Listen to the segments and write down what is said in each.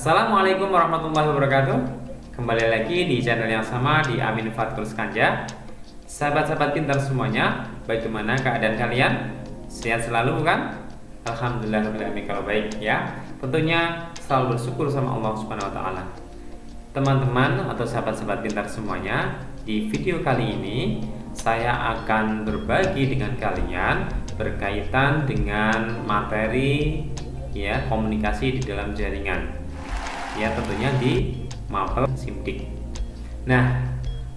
Assalamualaikum warahmatullahi wabarakatuh. Kembali lagi di channel yang sama di Amin Fatkul Skanja. Sahabat-sahabat pintar semuanya, bagaimana keadaan kalian? Sehat selalu bukan? Alhamdulillah kalau baik ya. Tentunya selalu bersyukur sama Allah Subhanahu wa taala. Teman-teman atau sahabat-sahabat pintar semuanya, di video kali ini saya akan berbagi dengan kalian berkaitan dengan materi ya komunikasi di dalam jaringan. Ya tentunya di Mapel Simdik. Nah,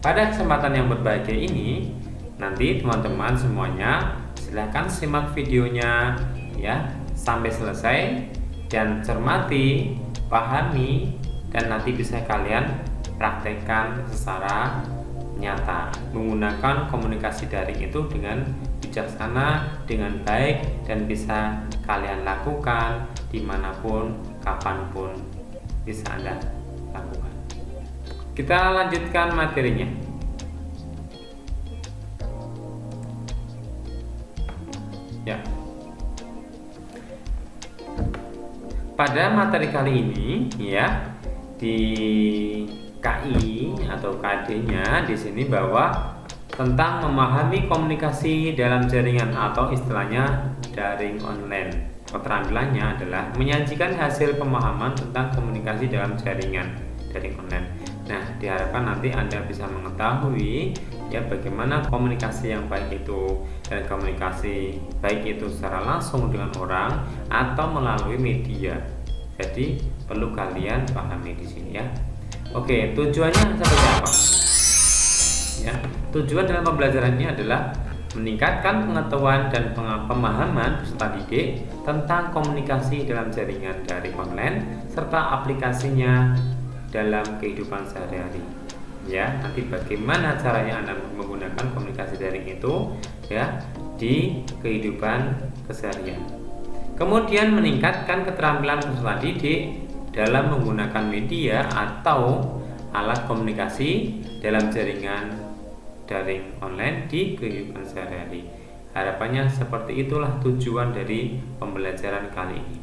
pada kesempatan yang berbahagia ini nanti teman-teman semuanya silahkan simak videonya ya sampai selesai dan cermati, pahami, dan nanti bisa kalian praktekkan secara nyata menggunakan komunikasi daring itu dengan bijaksana, dengan baik, dan bisa kalian lakukan dimanapun, kapanpun bisa Anda lakukan. Kita lanjutkan materinya. Ya. Pada materi kali ini ya di KI atau KD-nya di sini bahwa tentang memahami komunikasi dalam jaringan atau istilahnya daring online. Keterampilannya adalah menyajikan hasil pemahaman tentang komunikasi dalam jaringan daring online. Nah, diharapkan nanti Anda bisa mengetahui ya bagaimana komunikasi yang baik itu, dan komunikasi baik itu secara langsung dengan orang atau melalui media. Jadi perlu kalian pahami di sini ya. Oke, tujuannya seperti apa? Ya, tujuan dalam pembelajaran ini adalah meningkatkan pengetahuan dan pemahaman peserta didik tentang komunikasi dalam jaringan daring online serta aplikasinya dalam kehidupan sehari-hari. Ya, nanti bagaimana caranya Anda menggunakan komunikasi daring itu ya di kehidupan keseharian. Kemudian meningkatkan keterampilan peserta didik dalam menggunakan media atau alat komunikasi dalam jaringan daring online di kehidupan sehari-hari. Harapannya seperti itulah tujuan dari pembelajaran kali ini.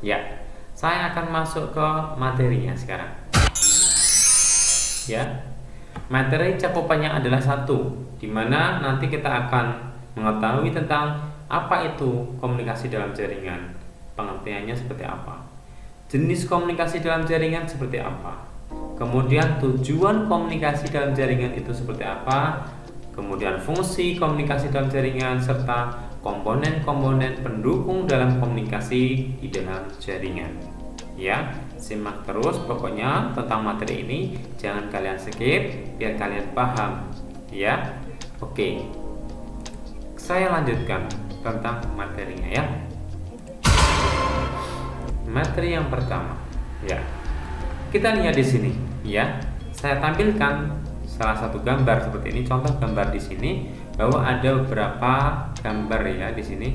Ya, saya akan masuk ke materinya sekarang. Ya, materi cakupannya adalah satu, di mana nanti kita akan mengetahui tentang apa itu komunikasi dalam jaringan, pengertiannya seperti apa, jenis komunikasi dalam jaringan seperti apa, kemudian tujuan komunikasi dalam jaringan itu seperti apa, kemudian fungsi komunikasi dalam jaringan, serta komponen-komponen pendukung dalam komunikasi di dalam jaringan. Ya, simak terus pokoknya tentang materi ini, jangan kalian skip biar kalian paham. Ya, oke. Saya lanjutkan tentang materinya ya. Materi yang pertama, ya. Kita lihat di sini, ya. Saya tampilkan salah satu gambar seperti ini. Contoh gambar di sini bahwa ada beberapa gambar ya di sini.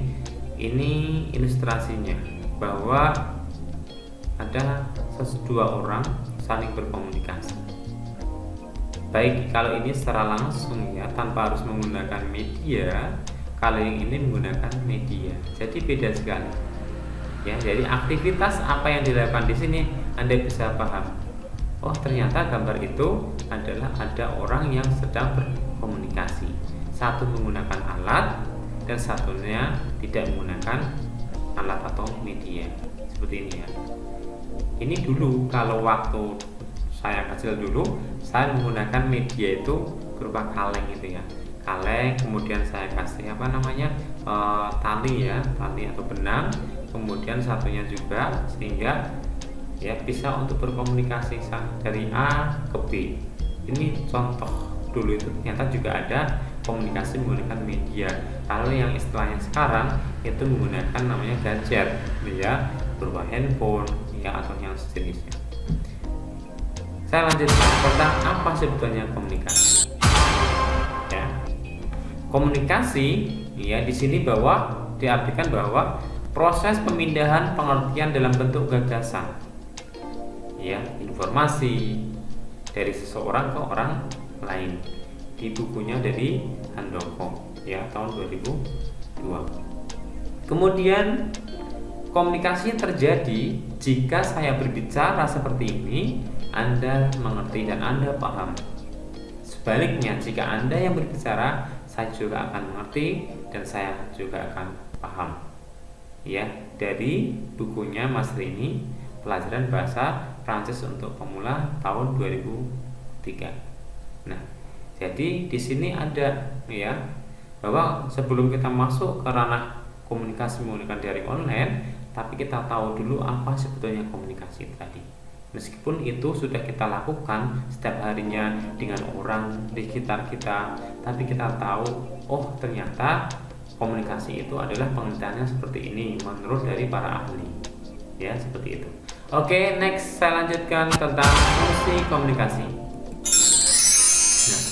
Ini ilustrasinya bahwa ada dua orang saling berkomunikasi. Baik kalau ini secara langsung ya tanpa harus menggunakan media, kalau yang ini menggunakan media. Jadi beda sekali. Ya, jadi aktivitas apa yang dilakukan di sini Anda bisa paham. Oh, ternyata gambar itu adalah ada orang yang sedang berkomunikasi. Satu menggunakan alat dan satunya tidak menggunakan alat atau media. Seperti ini ya. Ini dulu kalau waktu saya kecil dulu, saya menggunakan media itu berupa kaleng gitu ya. Kaleng, kemudian saya kasih tali ya, tali atau benang, kemudian satunya juga sehingga ya bisa untuk berkomunikasi dari A ke B. Ini contoh dulu itu ternyata juga ada komunikasi menggunakan media. Kalau yang istilahnya sekarang itu menggunakan namanya gadget ya, berupa handphone ya atau yang sejenisnya. Saya lanjutkan tentang apa sebetulnya komunikasi. Ya. Komunikasi ya di sini bahwa diartikan bahwa proses pemindahan pengertian dalam bentuk gagasan. Ya, informasi dari seseorang ke orang lain. Di bukunya dari Handoko ya tahun 2002. Kemudian komunikasi terjadi jika saya berbicara seperti ini, Anda mengerti dan Anda paham. Sebaliknya, jika Anda yang berbicara, saya juga akan mengerti dan saya juga akan paham. Ya, dari bukunya Mas Rini, Pelajaran Bahasa Prancis untuk Pemula tahun 2003. Nah, jadi di sini ada ya bahwa sebelum kita masuk ke ranah komunikasi menggunakan daring online, tapi kita tahu dulu apa sebetulnya komunikasi tadi. Meskipun itu sudah kita lakukan setiap harinya dengan orang di sekitar kita, tapi kita tahu, oh ternyata komunikasi itu adalah pengertiannya seperti ini menurut dari para ahli. Ya, seperti itu. Oke, next saya lanjutkan tentang fungsi komunikasi. Nah,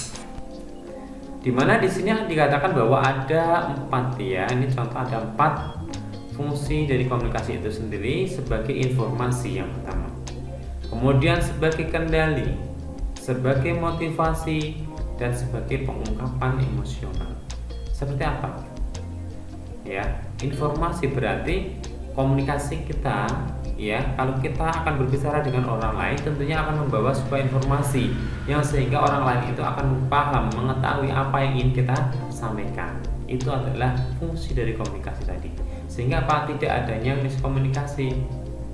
dimana di sini dikatakan bahwa ada 4 ya. Ini contoh ada 4 fungsi dari komunikasi itu sendiri sebagai informasi yang pertama. Kemudian sebagai kendali, sebagai motivasi, dan sebagai pengungkapan emosional. Seperti apa? Ya, informasi berarti komunikasi kita ya, kalau kita akan berbicara dengan orang lain tentunya akan membawa sebuah informasi yang sehingga orang lain itu akan paham, mengetahui apa yang ingin kita sampaikan. Itu adalah fungsi dari komunikasi tadi. Sehingga apa? Tidak adanya miskomunikasi.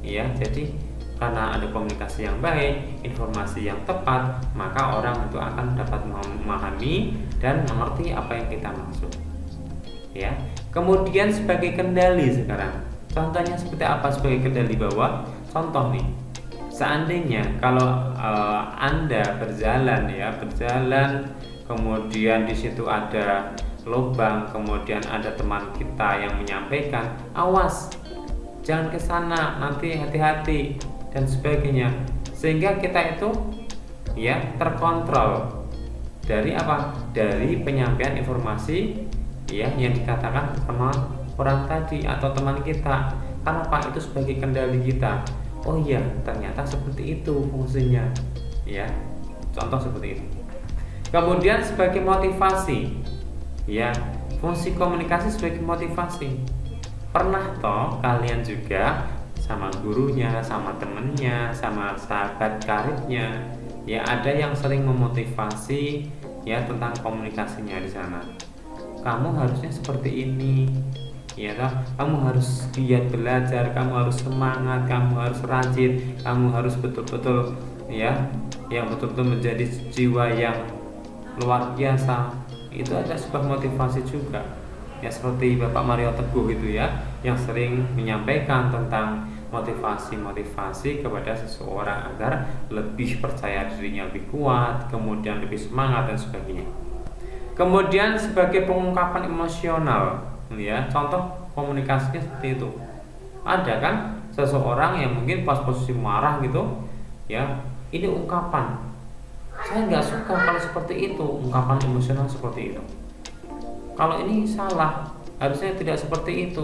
Ya, jadi karena ada komunikasi yang baik, informasi yang tepat, maka orang itu akan dapat memahami dan mengerti apa yang kita maksud. Ya. Kemudian sebagai kendali sekarang. Contohnya seperti apa sebagai kendali? Bahwa contoh nih, seandainya kalau Anda berjalan kemudian di situ ada lubang, kemudian ada teman kita yang menyampaikan, awas, jangan ke sana, nanti hati-hati dan sebagainya, sehingga kita itu ya terkontrol dari apa? Dari penyampaian informasi ya yang dikatakan sama orang tadi atau teman kita. Karena apa? Itu sebagai kendali kita. Oh iya, ternyata seperti itu fungsinya. Ya, contoh seperti itu. Kemudian sebagai motivasi. Ya, fungsi komunikasi sebagai motivasi. Pernah toh kalian juga sama gurunya, sama temennya, sama sahabat karibnya, ya ada yang sering memotivasi ya tentang komunikasinya di sana. Kamu harusnya seperti ini, ya toh, kamu harus giat belajar, kamu harus semangat, kamu harus rajin, kamu harus betul-betul ya, yang betul-betul menjadi jiwa yang luar biasa. Itu ada sebuah motivasi juga. Ya seperti Bapak Mario Teguh itu ya, yang sering menyampaikan tentang motivasi kepada seseorang agar lebih percaya dirinya lebih kuat, kemudian lebih semangat dan sebagainya. Kemudian sebagai pengungkapan emosional, ya contoh komunikasinya seperti itu. Ada kan seseorang yang mungkin pas posisi marah gitu, ya ini ungkapan. Saya nggak suka kalau seperti itu, ungkapan emosional seperti itu. Kalau ini salah, harusnya tidak seperti itu.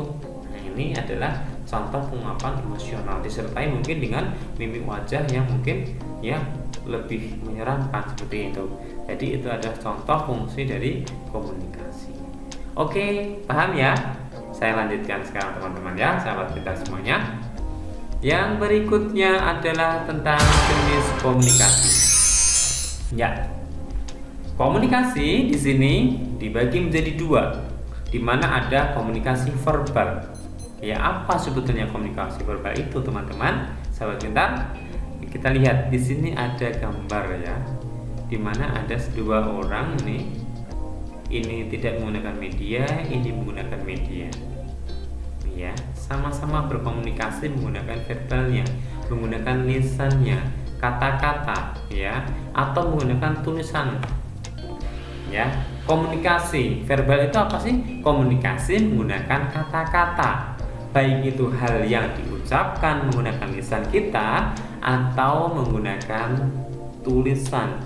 Nah, ini adalah contoh pengungkapan emosional disertai mungkin dengan mimik wajah yang mungkin ya lebih menyeramkan seperti itu. Jadi itu adalah contoh fungsi dari komunikasi. Oke, paham ya? Saya lanjutkan sekarang teman-teman ya, sahabat kita semuanya. Yang berikutnya adalah tentang jenis komunikasi. Ya. Komunikasi di sini dibagi menjadi 2, di mana ada komunikasi verbal. Ya, apa sebetulnya komunikasi verbal itu, teman-teman? Sahabat pintar, kita lihat di sini ada gambar ya, di mana ada 2 orang nih. Ini tidak menggunakan media, ini menggunakan media. Ya, sama-sama berkomunikasi menggunakan verbalnya, menggunakan lisannya, kata-kata, ya, atau menggunakan tulisan. Ya, komunikasi verbal itu apa sih? Komunikasi menggunakan kata-kata, baik itu hal yang diucapkan menggunakan lisan kita atau menggunakan tulisan.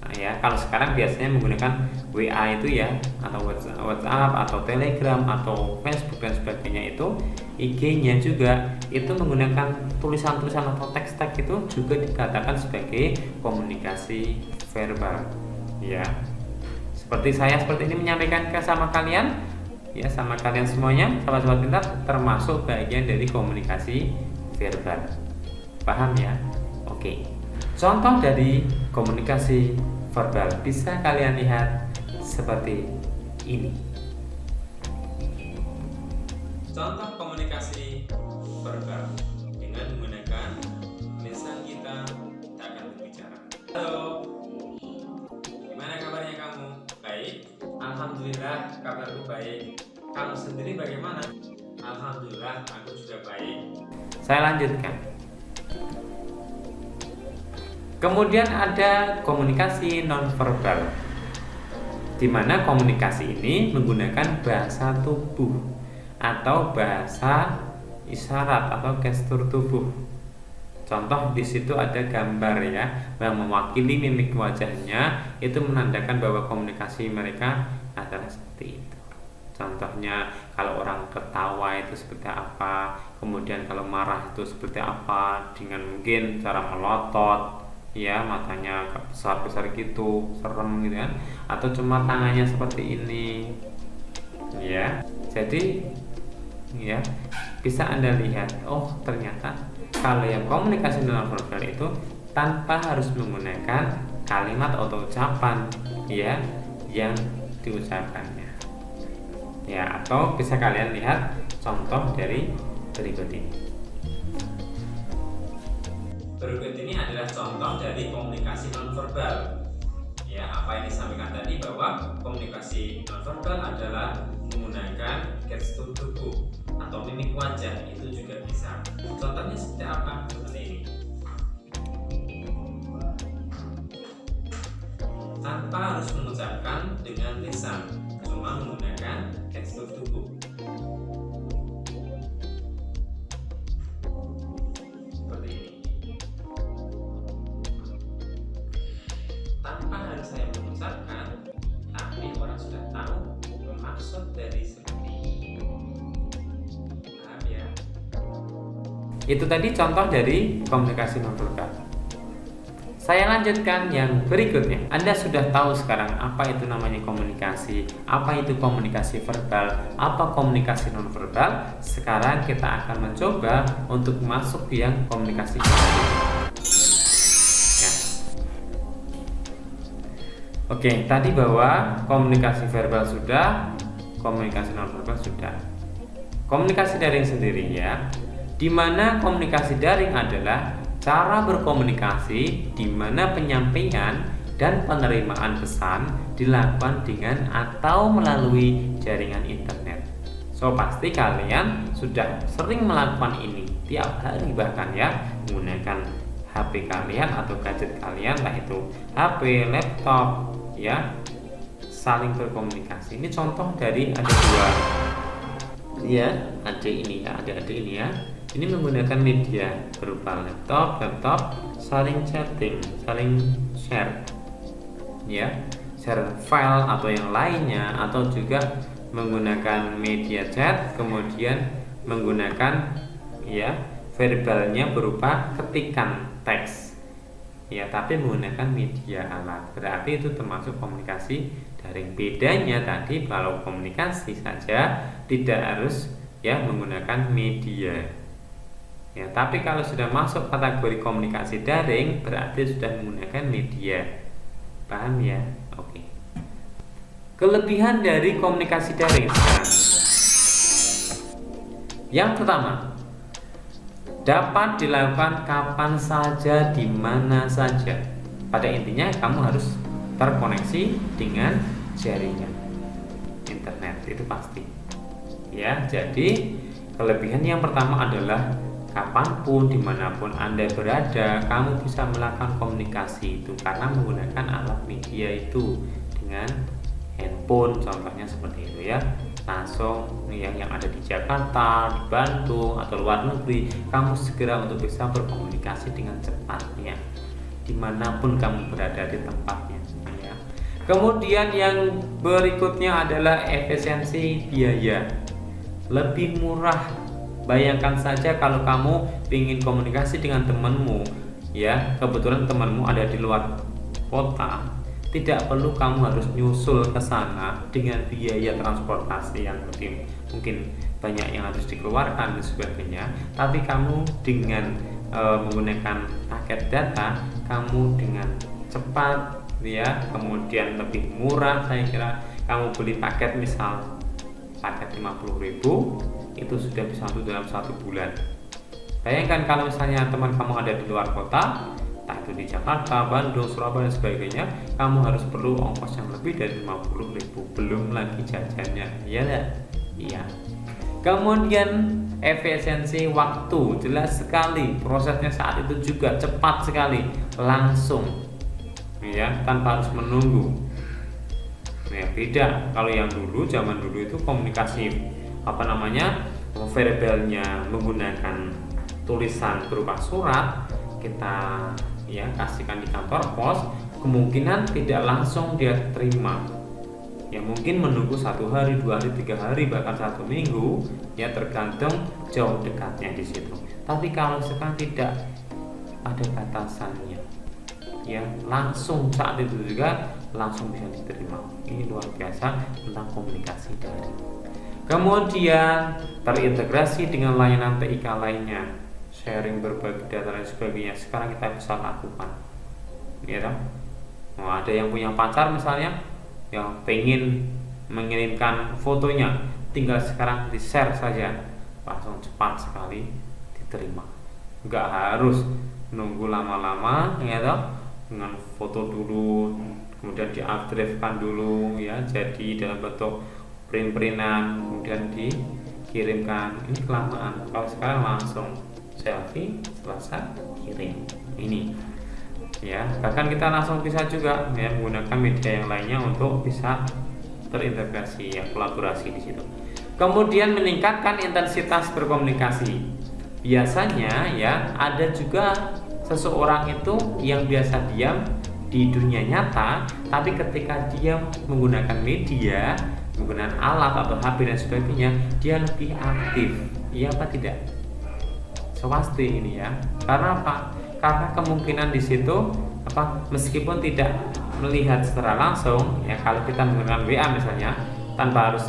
Nah, ya, kalau sekarang biasanya menggunakan WA itu ya, atau WhatsApp atau Telegram atau Facebook dan sebagainya, itu IG-nya juga itu menggunakan tulisan-tulisan atau teks-teks, itu juga dikatakan sebagai komunikasi verbal. Ya. Seperti saya seperti ini menyampaikan sama kalian, ya sama kalian semuanya, sahabat-sahabat pintar, termasuk bagian dari komunikasi verbal. Paham ya? Oke. Contoh dari komunikasi verbal bisa kalian lihat seperti ini. Contoh komunikasi verbal dengan menggunakan lisan kita akan berbicara. Halo, gimana kabarnya kamu? Baik, alhamdulillah kabarku baik. Kamu sendiri bagaimana? Alhamdulillah aku sudah baik. Saya lanjutkan. Kemudian ada komunikasi nonverbal, di mana komunikasi ini menggunakan bahasa tubuh atau bahasa isyarat atau gestur tubuh. Contoh di situ ada gambar ya yang mewakili mimik wajahnya, itu menandakan bahwa komunikasi mereka adalah seperti itu. Contohnya kalau orang tertawa itu seperti apa, kemudian kalau marah itu seperti apa, dengan mungkin cara melotot ya, matanya besar-besar gitu, serem gitu kan, atau cuma tangannya seperti ini ya. Jadi ya bisa Anda lihat, oh ternyata kalau yang komunikasi nonverbal itu tanpa harus menggunakan kalimat atau ucapan ya yang diucapkannya ya. Atau bisa kalian lihat contoh dari berikut ini. Berikut ini adalah contoh dari komunikasi nonverbal. Ya, apa yang disampaikan tadi bahwa komunikasi nonverbal adalah menggunakan gestur tubuh atau mimik wajah, itu juga bisa. Contohnya seperti apa? Seperti ini. Tanpa harus mengucapkan dengan lisan, cuma menggunakan gestur tubuh. Tanpa harus saya mengucapkan, tapi orang sudah tahu maksud dari seperti ini. Paham ya? Itu tadi contoh dari komunikasi nonverbal. Saya lanjutkan yang berikutnya. Anda sudah tahu sekarang apa itu namanya komunikasi, apa itu komunikasi verbal, apa komunikasi nonverbal. Sekarang kita akan mencoba untuk masuk yang komunikasi verbal. Oke, tadi bahwa komunikasi verbal sudah, komunikasi nonverbal sudah. Komunikasi daring sendiri ya, di mana komunikasi daring adalah cara berkomunikasi di mana penyampaian dan penerimaan pesan dilakukan dengan atau melalui jaringan internet. So pasti kalian sudah sering melakukan ini tiap hari bahkan ya, menggunakan HP kalian atau gadget kalian, entah itu HP, laptop ya, saling berkomunikasi. Ini contoh dari ada dua ya, adik ini ya, adik-adik ini ya. Ini menggunakan media berupa laptop saling chatting, saling share ya, share file atau yang lainnya, atau juga menggunakan media chat, kemudian menggunakan ya verbalnya berupa ketikan teks ya, tapi menggunakan media alat. Berarti itu termasuk komunikasi daring. Bedanya tadi kalau komunikasi saja tidak harus ya menggunakan media ya, tapi kalau sudah masuk kategori komunikasi daring berarti sudah menggunakan media. Paham ya? Oke. Kelebihan dari komunikasi daring sekarang. Yang pertama, dapat dilakukan kapan saja, di mana saja. Pada intinya kamu harus terkoneksi dengan jaringan internet, itu pasti ya. Jadi kelebihan yang pertama adalah kapanpun, dimanapun Anda berada, kamu bisa melakukan komunikasi itu karena menggunakan alat media itu dengan handphone, contohnya seperti itu ya. Langsung yang ada di Jakarta, di Bandung atau luar negeri, kamu segera untuk bisa berkomunikasi dengan cepatnya dimanapun kamu berada di tempatnya ya. Kemudian yang berikutnya adalah efisiensi biaya, lebih murah. Bayangkan saja kalau kamu ingin komunikasi dengan temanmu ya, kebetulan temanmu ada di luar kota, Tidak perlu kamu harus nyusul ke sana dengan biaya transportasi yang lebih mungkin banyak yang harus dikeluarkan dan sebagainya. Tapi kamu dengan menggunakan paket data, kamu dengan cepat ya, kemudian lebih murah. Saya kira kamu beli paket misal paket 50.000 itu sudah bisa untuk dalam 1 bulan. Bayangkan kalau misalnya teman kamu ada di luar kota, entah itu di Jakarta, Bandung, Surabaya dan sebagainya, kamu harus perlu ongkos yang lebih dari 50.000, belum lagi jajannya, iya enggak? Iya. Kemudian efisiensi waktu, jelas sekali prosesnya saat itu juga cepat sekali, langsung ya, tanpa harus menunggu. Ya, beda kalau yang dulu, zaman dulu itu komunikasi verbalnya menggunakan tulisan berupa surat, kita ya kasihkan di kantor pos, kemungkinan tidak langsung dia terima ya, mungkin menunggu 1 hari, 2 hari, 3 hari, bahkan 1 minggu ya, tergantung jauh dekatnya di situ. Tapi kalau sekarang tidak ada batasannya ya, langsung saat itu juga langsung bisa diterima. Ini luar biasa tentang komunikasi daring. Kemudian terintegrasi dengan layanan TIK lainnya, sharing berbagi data dan sebagainya. Sekarang kita bisa lakukan ya toh? Ada yang punya pacar misalnya yang pengen mengirimkan fotonya, tinggal sekarang di share saja, langsung cepat sekali diterima, nggak harus nunggu lama-lama ya toh, dengan foto dulu kemudian di-updrive-kan dulu ya, jadi dalam bentuk print-printan kemudian dikirimkan. Ini kelamaan. Kalau sekarang langsung selfie selesai kirim. Ini ya, bahkan kita langsung bisa juga ya menggunakan media yang lainnya untuk bisa terintegrasi ya, kolaborasi di situ. Kemudian meningkatkan intensitas berkomunikasi. Biasanya ya ada juga seseorang itu yang biasa diam di dunia nyata, tapi ketika dia menggunakan media, menggunakan alat atau HP dan sebagainya, dia lebih aktif. Iya apa tidak? Pasti ini ya. Karena apa? Karena kemungkinan di situ meskipun tidak melihat secara langsung ya, kalau kita menggunakan WA misalnya tanpa harus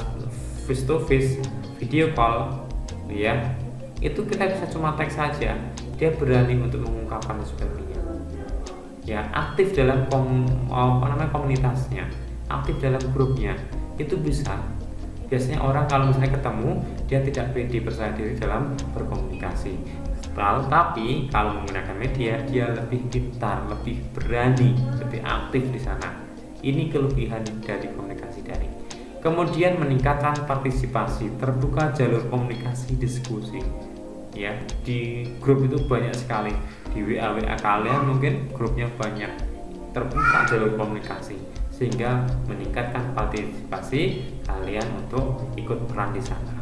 face to face, video call ya, itu kita bisa cuma teks saja, dia berani untuk mengungkapkan dan sebagainya ya, aktif dalam komunitasnya, aktif dalam grupnya, itu bisa. Biasanya orang kalau misalnya ketemu, dia tidak pede percaya diri dalam berkomunikasi. Tapi kalau menggunakan media, dia lebih pintar, lebih berani, lebih aktif di sana. Ini kelebihan dari komunikasi daring. Kemudian meningkatkan partisipasi, terbuka jalur komunikasi diskusi. Ya, di grup itu banyak sekali, di WA kalian mungkin grupnya banyak, terbuka jalur komunikasi sehingga meningkatkan partisipasi kalian untuk ikut peran di sana,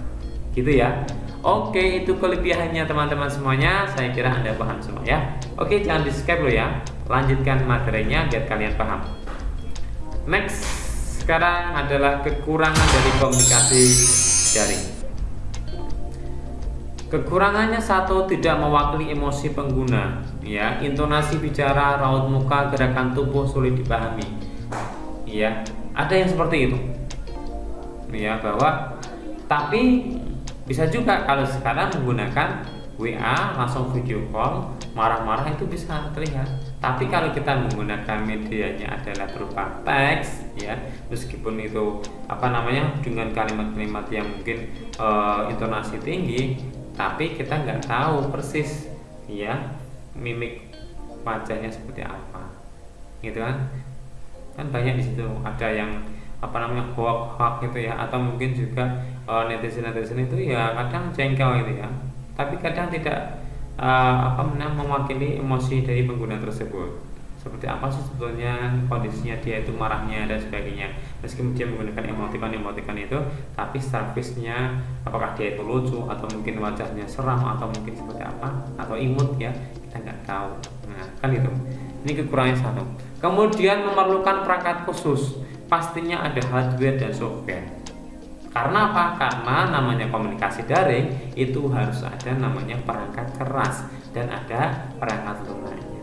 gitu ya. Oke, itu kelebihannya teman-teman semuanya. Saya kira Anda paham semua ya. Oke, jangan di skip lo ya, lanjutkan materinya biar kalian paham. Next, sekarang adalah kekurangan dari komunikasi daring. Kekurangannya, 1, tidak mewakili emosi pengguna ya, intonasi bicara, raut muka, gerakan tubuh sulit dipahami ya, ada yang seperti itu ya, bahwa tapi bisa juga kalau sekarang menggunakan WA langsung video call, marah-marah itu bisa terlihat. Tapi kalau kita menggunakan medianya adalah berupa teks ya, meskipun itu dengan kalimat-kalimat yang mungkin intonasi tinggi, tapi kita nggak tahu persis ya mimik wajahnya seperti apa, gitu kan banyak di situ. Ada yang hoax gitu ya, atau mungkin juga netizen itu ya kadang jengkel gitu ya, tapi kadang tidak mewakili emosi dari pengguna tersebut. Seperti apa sih sebetulnya kondisinya dia itu marahnya dan sebagainya, meskipun dia menggunakan emoticon itu, tapi service-nya apakah dia itu lucu atau mungkin wajahnya seram atau mungkin seperti apa, atau imut ya, kita nggak tahu. Nah kan itu, ini kekurangan 1. Kemudian memerlukan perangkat khusus, pastinya ada hardware dan software. Karena apa? Karena namanya komunikasi daring itu harus ada namanya perangkat keras dan ada perangkat lunaknya.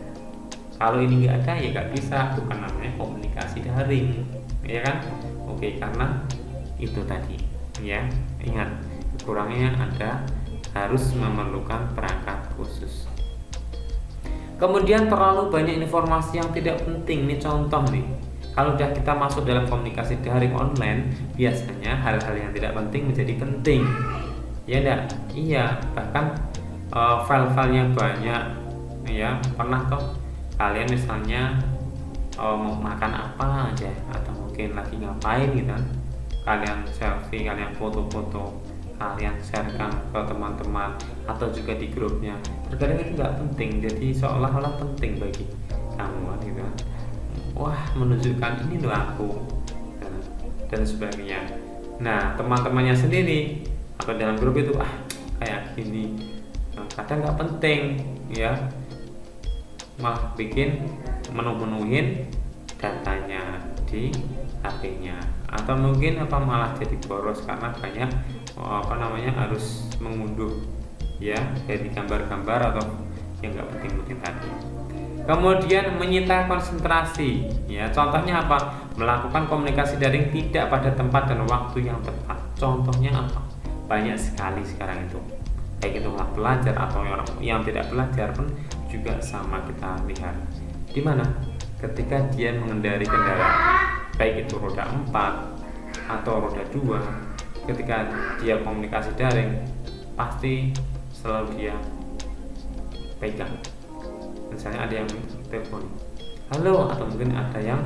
Kalau ini nggak ada ya nggak bisa, bukan namanya komunikasi daring, ya kan? Oke, karena itu tadi ya, ingat kurangnya ada, harus memerlukan perangkat khusus. Kemudian terlalu banyak informasi yang tidak penting. Ini contoh nih, kalau udah kita masuk dalam komunikasi daring online, biasanya hal-hal yang tidak penting menjadi penting, ya enggak? Iya, bahkan file-filenya banyak, ya. Pernah toh kalian misalnya mau makan apa aja, atau mungkin lagi ngapain gitu, kalian selfie, kalian foto-foto, kalian sharekan ke teman-teman atau juga di grupnya. Terkadang itu nggak penting, jadi seolah-olah penting bagi kamu gitu. Wah, menunjukkan ini loh aku, dan sebagainya. Nah, teman-temannya sendiri atau dalam grup itu kayak gini, kadang nggak penting ya, malah bikin menuhin datanya di HP-nya, atau mungkin malah jadi boros karena banyak harus mengunduh ya dari gambar-gambar atau yang nggak penting-penting tadi. Kemudian menyita konsentrasi, ya. Contohnya apa? Melakukan komunikasi daring tidak pada tempat dan waktu yang tepat. Contohnya apa? Banyak sekali sekarang itu, baik itu pelajar atau orang yang tidak belajar pun juga sama kita lihat. Di mana? Ketika dia mengendari kendaraan, baik itu roda 4 atau roda 2, ketika dia komunikasi daring pasti selalu dia pegang. Misalnya ada yang telepon halo, atau mungkin ada yang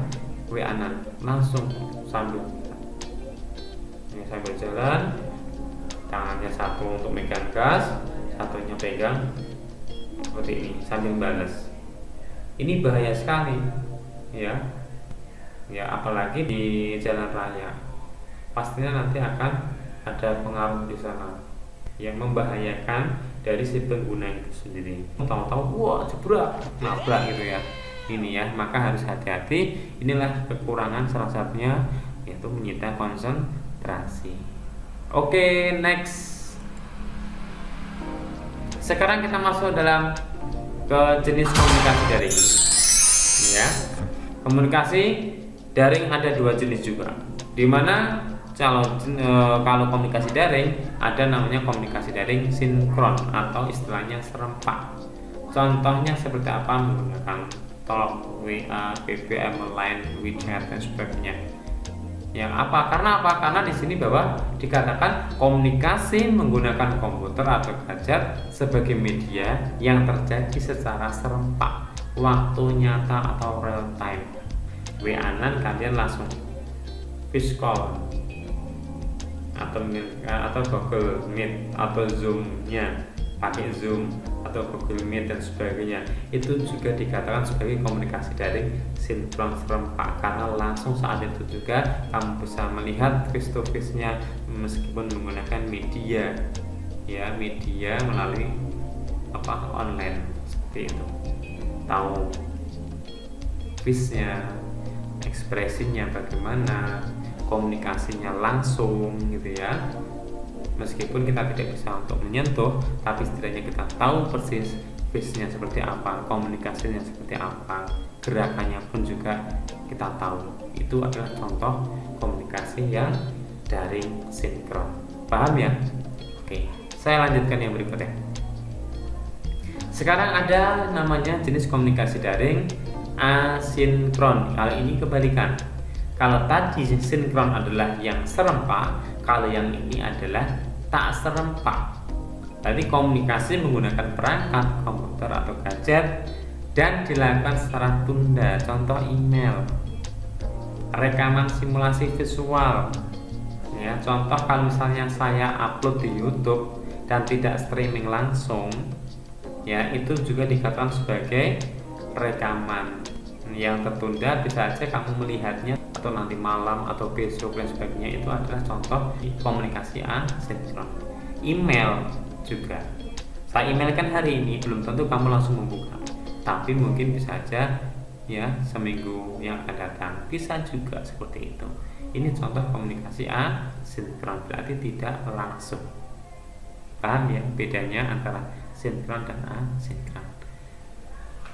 WA-an, langsung sambil jalan, tangannya satu untuk megang gas, satunya pegang seperti ini sambil balas. Ini bahaya sekali ya, apalagi di jalan raya, pastinya nanti akan ada pengaruh di sana yang membahayakan dari si pengguna itu sendiri. Tahu-tahu wah jebrak, nabrak gitu ya. Ini ya, maka harus hati-hati. Inilah kekurangan salah satunya, yaitu menyita konsentrasi. Oke, next. Sekarang kita masuk dalam ke jenis komunikasi daring. Ya, komunikasi daring ada dua jenis juga. Dimana kalau komunikasi daring ada namanya komunikasi daring sinkron atau istilahnya serempak. Contohnya seperti apa? Menggunakan Talk, WA, BBM, Line, WeChat dan sebagainya. Yang apa? Karena apa? Karena di sini bahwa dikatakan komunikasi menggunakan komputer atau gadget sebagai media yang terjadi secara serempak, waktu nyata atau real time. WA-an kalian langsung voice call atau Google Meet atau Zoom-nya pakai Zoom atau Google Meet dan sebagainya, itu juga dikatakan sebagai komunikasi daring sinkron serempak, karena langsung saat itu juga kamu bisa melihat face to face-nya meskipun menggunakan media melalui online seperti itu. Tahu face-nya, ekspresinya bagaimana, komunikasinya langsung gitu ya. Meskipun kita tidak bisa untuk menyentuh, tapi setidaknya kita tahu persis face-nya seperti apa, komunikasinya seperti apa, gerakannya pun juga kita tahu. Itu adalah contoh komunikasi yang daring sinkron. Paham ya? Oke, saya lanjutkan yang berikutnya. Sekarang ada namanya jenis komunikasi daring asinkron. Kali ini kebalikan. Kalau tadi sinkron adalah yang serempak, kalau yang ini adalah tak serempak. Tadi komunikasi menggunakan perangkat komputer atau gadget dan dilakukan secara tunda. Contoh email, rekaman simulasi visual. Ya, contoh kalau misalnya saya upload di YouTube dan tidak streaming langsung, ya itu juga dikatakan sebagai rekaman yang tertunda. Bisa aja kamu melihatnya atau nanti malam atau besok dan sebagainya. Itu adalah contoh komunikasi asinkron. Email juga, saya emailkan hari ini, belum tentu kamu langsung membuka, tapi mungkin bisa aja ya seminggu yang akan datang, bisa juga seperti itu. Ini contoh komunikasi asinkron, berarti tidak langsung. Paham ya bedanya antara sinkron dan asinkron?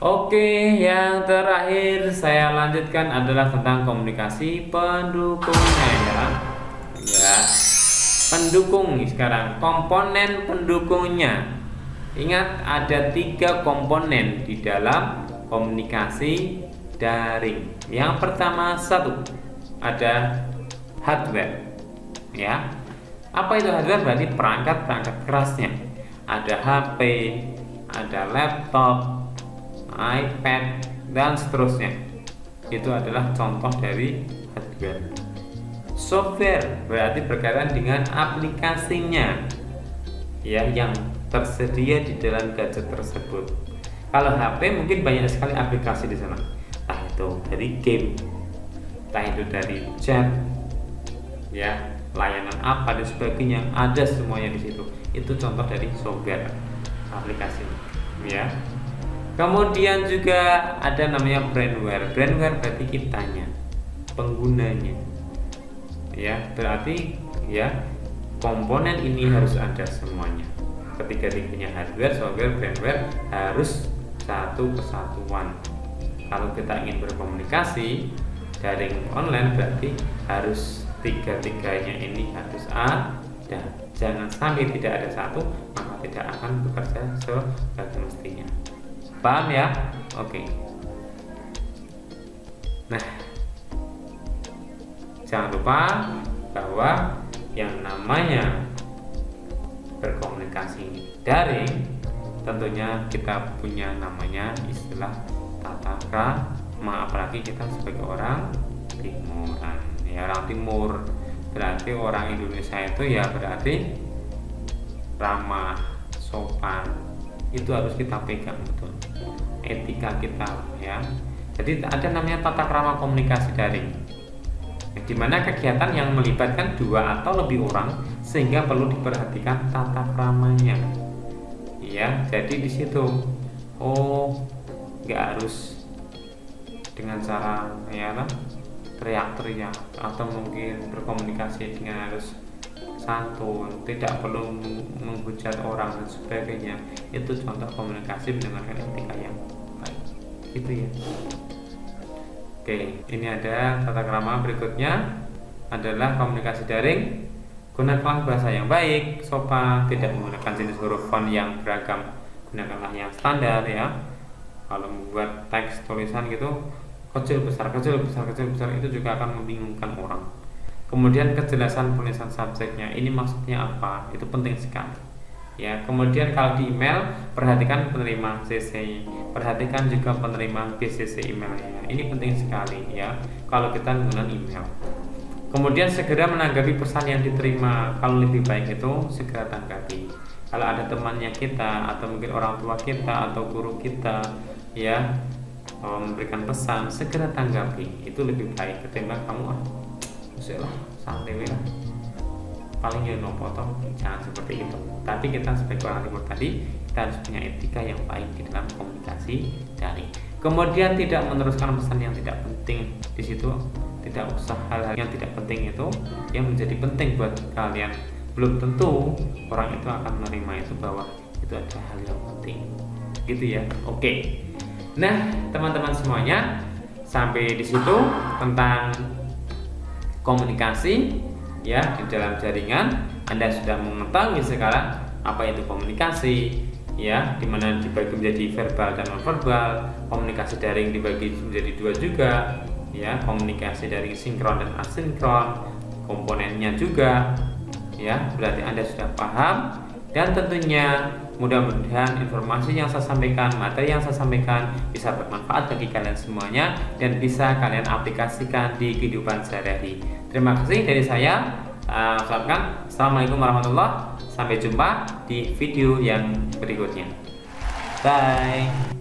Oke, yang terakhir saya lanjutkan adalah tentang komunikasi pendukungnya ya. Ya, pendukung sekarang, komponen pendukungnya. Ingat ada 3 komponen di dalam komunikasi daring. Yang pertama ada hardware. Ya, apa itu hardware? Berarti perangkat kerasnya. Ada HP, ada laptop, iPad, dan seterusnya. Itu adalah contoh dari hardware. Software berarti berkaitan dengan aplikasinya, ya, yang tersedia di dalam gadget tersebut. Kalau HP mungkin banyak sekali aplikasi di sana. Entah itu dari game, entah itu dari chat, ya, layanan apa dan sebagainya, ada semuanya di situ. Itu contoh dari software aplikasi, ya. Kemudian juga ada namanya brandware. Brandware berarti kitanya, penggunanya. Ya, berarti ya komponen ini harus ada semuanya. Ketiga-tiganya hardware, software, brandware harus satu kesatuan. Kalau kita ingin berkomunikasi daring online berarti harus tiga-tiganya ini harus ada. Jangan sampai tidak ada satu, maka tidak akan bekerja sebagai mestinya. Paham ya? Oke. Nah, jangan lupa bahwa yang namanya berkomunikasi daring tentunya kita punya namanya istilah tata krama, apalagi kita sebagai orang timuran. Ya, orang timur berarti orang Indonesia itu ya berarti ramah, sopan, itu harus kita pegang betul, etika kita ya. Jadi ada namanya tata krama komunikasi daring, di mana kegiatan yang melibatkan 2 atau lebih orang sehingga perlu diperhatikan tata kramanya. Ya, jadi di situ nggak harus dengan cara ya teriak-teriak atau mungkin berkomunikasi dengan harus santun, tidak perlu menghujat orang dan sebagainya. Itu contoh komunikasi menggunakan etika yang baik, gitu ya. Oke, ini ada tata krama berikutnya adalah komunikasi daring. Gunakanlah bahasa yang baik, sopan, tidak menggunakan jenis huruf font yang beragam. Gunakanlah yang standar ya. Kalau membuat teks tulisan gitu kecil besar itu juga akan membingungkan orang. Kemudian kejelasan penulisan subjeknya, ini maksudnya apa? Itu penting sekali. Ya, kemudian kalau di email perhatikan penerima CC, perhatikan juga penerima BCC emailnya. Ini penting sekali ya kalau kita menggunakan email. Kemudian segera menanggapi pesan yang diterima. Kalau lebih baik itu segera tanggapi. Kalau ada temannya kita atau mungkin orang tua kita atau guru kita ya memberikan pesan, segera tanggapi. Itu lebih baik ketimbang kamu lah santai lah, paling ya nopo toh, jangan seperti itu. Tapi kita sebagai orang timur tadi kita harus punya etika yang baik di dalam komunikasi daring. Kemudian tidak meneruskan pesan yang tidak penting di situ. Tidak usah hal-hal yang tidak penting itu yang menjadi penting buat kalian. Belum tentu orang itu akan menerima itu bahwa itu ada hal yang penting, gitu ya. Oke. Nah, teman-teman semuanya, sampai di situ tentang komunikasi ya di dalam jaringan. Anda sudah mengetahui sekarang apa itu komunikasi ya, dimana dibagi menjadi verbal dan non verbal. Komunikasi daring dibagi menjadi 2 juga ya, komunikasi daring sinkron dan asinkron, komponennya juga ya. Berarti Anda sudah paham, dan tentunya mudah-mudahan informasi yang saya sampaikan, materi yang saya sampaikan bisa bermanfaat bagi kalian semuanya dan bisa kalian aplikasikan di kehidupan sehari-hari. Terima kasih dari saya. Ucapkan Assalamualaikum warahmatullahi wabarakatuh. Sampai jumpa di video yang berikutnya. Bye.